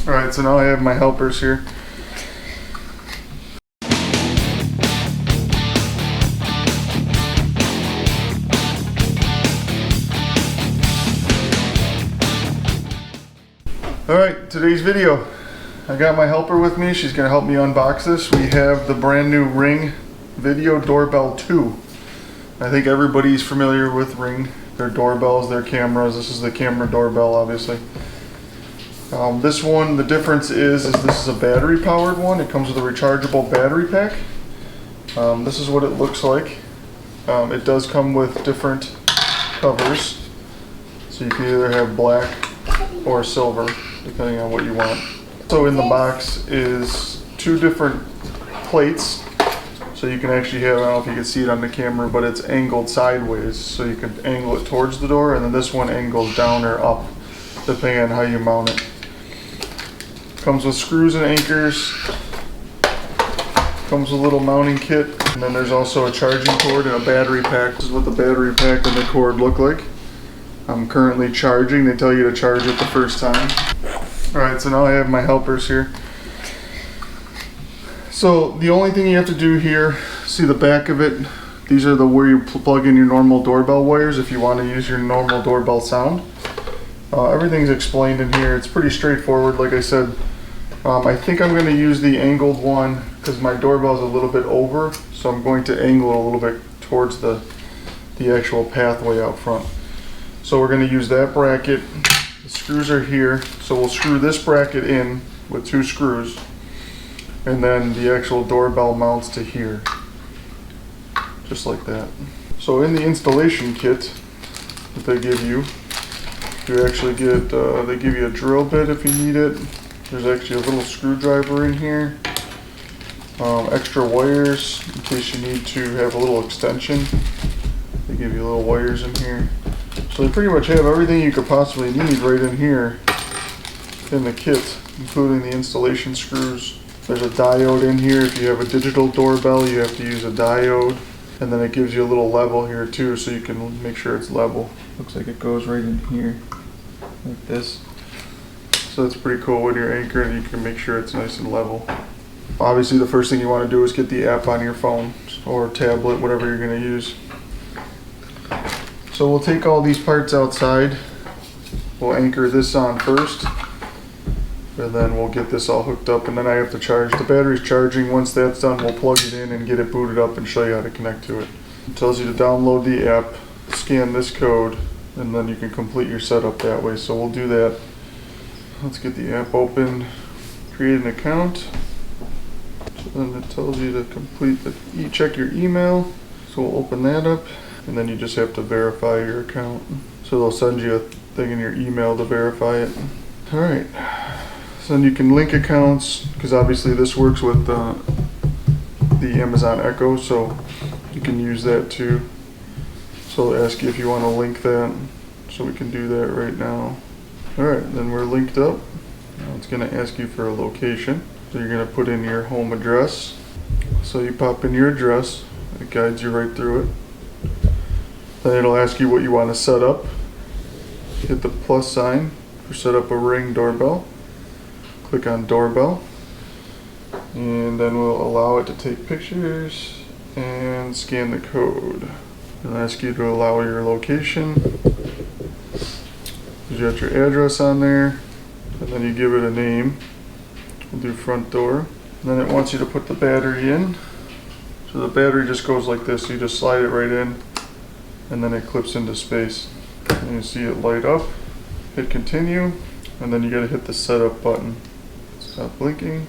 Alright, so now I have my helpers here. Alright, today's video. I got my helper with me. She's going to help me unbox this. We have the brand new Ring Video Doorbell 2. I think everybody's familiar with Ring. Their doorbells, their cameras. This is the camera doorbell, obviously. This one, the difference is this is a battery powered one. It comes with a rechargeable battery pack. This is what it looks like. It does come with different covers. So you can either have black or silver, depending on what you want. So in the box is two different plates. So you can actually have, I don't know if you can see it on the camera, but it's angled sideways. So you can angle it towards the door, and then this one angles down or up, depending on how you mount it. Comes with screws and anchors. Comes with a little mounting kit. And then there's also a charging cord and a battery pack. This is what the battery pack and the cord look like. I'm currently charging. They tell you to charge it the first time. Alright, so now I have my helpers here. So the only thing you have to do here, see the back of it, these are the where you plug in your normal doorbell wires if you want to use your normal doorbell sound. Everything's explained in here. It's pretty straightforward, like I said. I think I'm going to use the angled one because my doorbell is a little bit over, so I'm going to angle it a little bit towards the actual pathway out front. So we're going to use that bracket. The screws are here, so we'll screw this bracket in with two screws, and then the actual doorbell mounts to here, just like that. So in the installation kit that they give you, you actually get, they give you a drill bit if you need it. There's actually a little screwdriver in here. Extra wires in case you need to have a little extension. They give you little wires in here. So they pretty much have everything you could possibly need right in here in the kit, including the installation screws. There's a diode in here. If you have a digital doorbell, you have to use a diode. And then it gives you a little level here too, so you can make sure it's level. Looks like it goes right in here, like this. So that's pretty cool when you're anchoring, you can make sure it's nice and level. Obviously the first thing you want to do is get the app on your phone or tablet, whatever you're going to use. So we'll take all these parts outside. We'll anchor this on first, and then we'll get this all hooked up, and then I have to charge. The battery's charging. Once that's done, we'll plug it in and get it booted up and show you how to connect to it. It tells you to download the app, scan this code, and then you can complete your setup that way. So we'll do that. Let's get the app open, create an account. So then it tells you to complete check your email. So we'll open that up, and then you just have to verify your account. So they'll send you a thing in your email to verify it. All right. So then you can link accounts, because obviously this works with the Amazon Echo, so you can use that too. So they'll ask you if you want to link that, so we can do that right now. Alright, then we're linked up. Now it's going to ask you for a location. So you're going to put in your home address. So you pop in your address, it guides you right through it. Then it'll ask you what you want to set up. Hit the plus sign for set up a Ring doorbell. Click on doorbell, and then we'll allow it to take pictures and scan the code. It'll ask you to allow your location. You got your address on there, and then you give it a name. We'll do front door. And then it wants you to put the battery in. So the battery just goes like this. You just slide it right in, and then it clips into space. And you see it light up. Hit continue, and then you gotta hit the setup button. Stop blinking,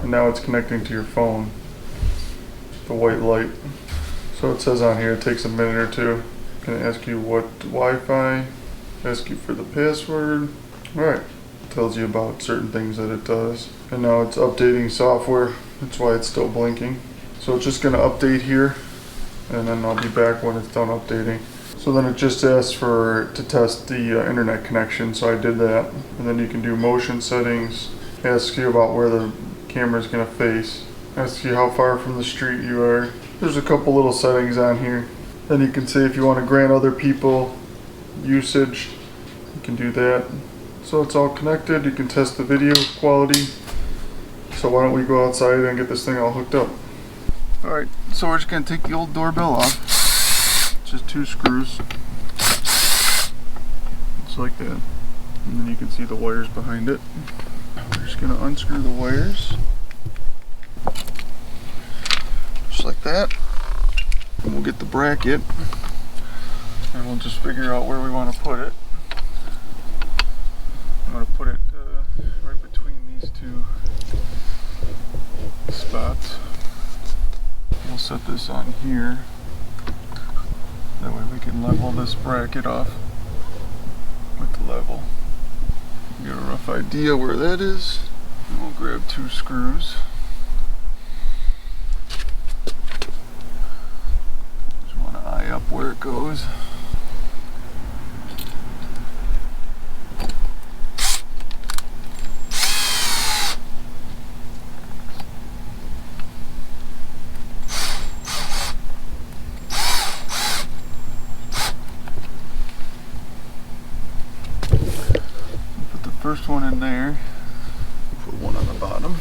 and now it's connecting to your phone. The white light. So it says on here it takes a minute or two. It's gonna ask you what Wi-Fi, ask you for the password. Alright, tells you about certain things that it does. And now it's updating software, that's why it's still blinking. So it's just gonna update here, and then I'll be back when it's done updating. So then it just asks to test the internet connection, so I did that. And then you can do motion settings, asks you about where the camera is going to face, asks you how far from the street you are. There's a couple little settings on here. Then you can say if you want to grant other people usage, you can do that. So it's all connected. You can test the video quality. So why don't we go outside and get this thing all hooked up. Alright, so we're just going to take the old doorbell off. Just 2 screws. Just like that. And then you can see the wires behind it. We're just going to unscrew the wires. Just like that. And we'll get the bracket. And we'll just figure out where we want to put it. I'm going to put it right between these 2 spots. We'll set this on here. That way we can level this bracket off with the level. Get a rough idea where that is. And we'll grab 2 screws. Just want to eye up where it goes. First one in there, put one on the bottom.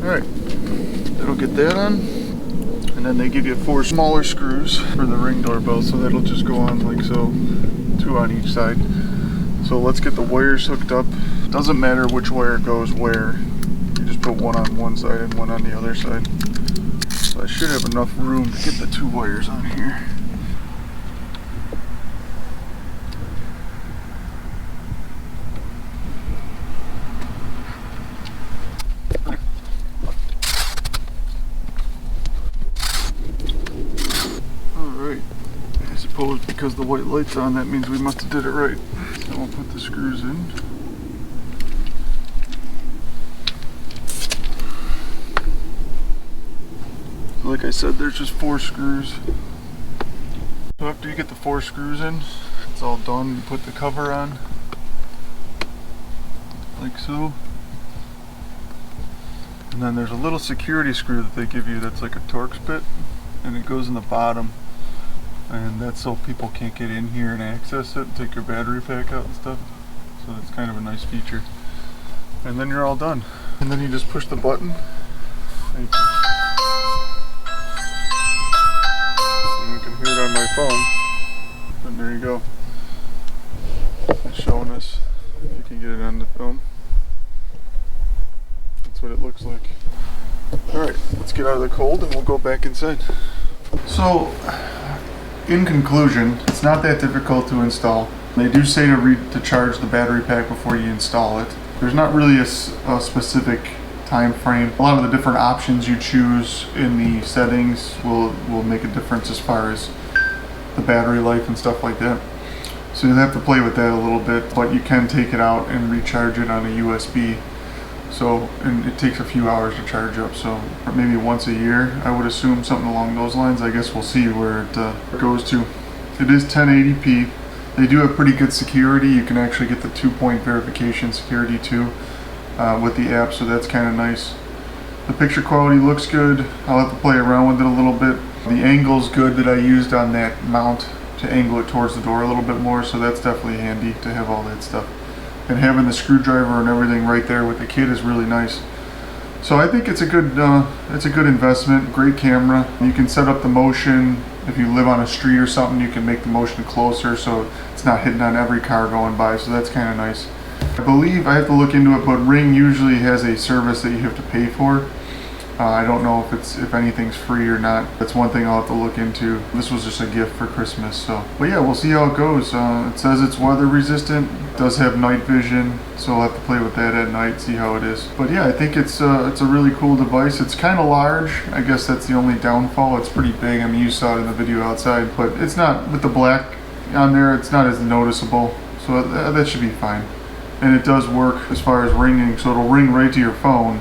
Alright, that'll get that on. And then they give you 4 smaller screws for the Ring doorbell, so that'll just go on like so, 2 on each side. So let's get the wires hooked up. Doesn't matter which wire goes where. Just put one on one side and one on the other side. So I should have enough room to get the 2 wires on here. Alright. I suppose because the white light's on, that means we must have did it right. So we'll put the screws in. Like I said, there's just 4 screws. So after you get the 4 screws in, it's all done. You put the cover on, like so. And then there's a little security screw that they give you that's like a Torx bit, and it goes in the bottom. And that's so people can't get in here and access it and take your battery pack out and stuff. So that's kind of a nice feature. And then you're all done. And then you just push the button. And you can hear it on my phone. And there you go. It's showing us if you can get it on the film. That's what it looks like. Alright, let's get out of the cold and we'll go back inside. So, in conclusion, it's not that difficult to install. They do say to charge the battery pack before you install it. There's not really a specific time frame. A lot of the different options you choose in the settings will make a difference as far as the battery life and stuff like that. So you'll have to play with that a little bit, but you can take it out and recharge it on a USB. So, and it takes a few hours to charge up, so maybe once a year, I would assume, something along those lines. I guess we'll see where it goes to. It is 1080p. They do have pretty good security. You can actually get the 2-point verification security too with the app, so that's kind of nice. The picture quality looks good. I'll have to play around with it a little bit. The angle's good that I used on that mount to angle it towards the door a little bit more, so that's definitely handy to have all that stuff. And having the screwdriver and everything right there with the kit is really nice. So I think it's a good investment. Great camera. You can set up the motion. If you live on a street or something, you can make the motion closer so it's not hitting on every car going by, so that's kind of nice. I believe, I have to look into it, but Ring usually has a service that you have to pay for. I don't know if anything's free or not. That's one thing I'll have to look into. This was just a gift for Christmas, so. But yeah, we'll see how it goes. It says it's weather resistant. It does have night vision, so I'll have to play with that at night, see how it is. But yeah, I think it's a really cool device. It's kind of large. I guess that's the only downfall. It's pretty big. I mean, you saw it in the video outside, but it's not, with the black on there, it's not as noticeable. So that should be fine. And it does work as far as ringing, so it'll ring right to your phone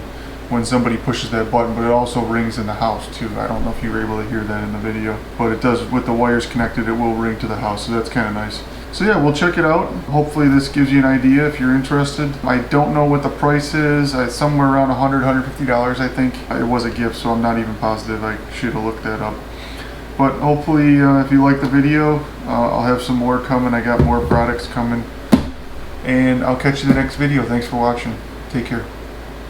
when somebody pushes that button, but it also rings in the house too. I don't know if you were able to hear that in the video, but it does, with the wires connected, it will ring to the house, so that's kind of nice. So yeah, we'll check it out. Hopefully this gives you an idea if you're interested. I don't know what the price is. It's somewhere around $100, $150, I think. It was a gift, so I'm not even positive. I should have looked that up. But hopefully if you like the video, I'll have some more coming. I got more products coming. And I'll catch you in the next video. Thanks for watching. Take care.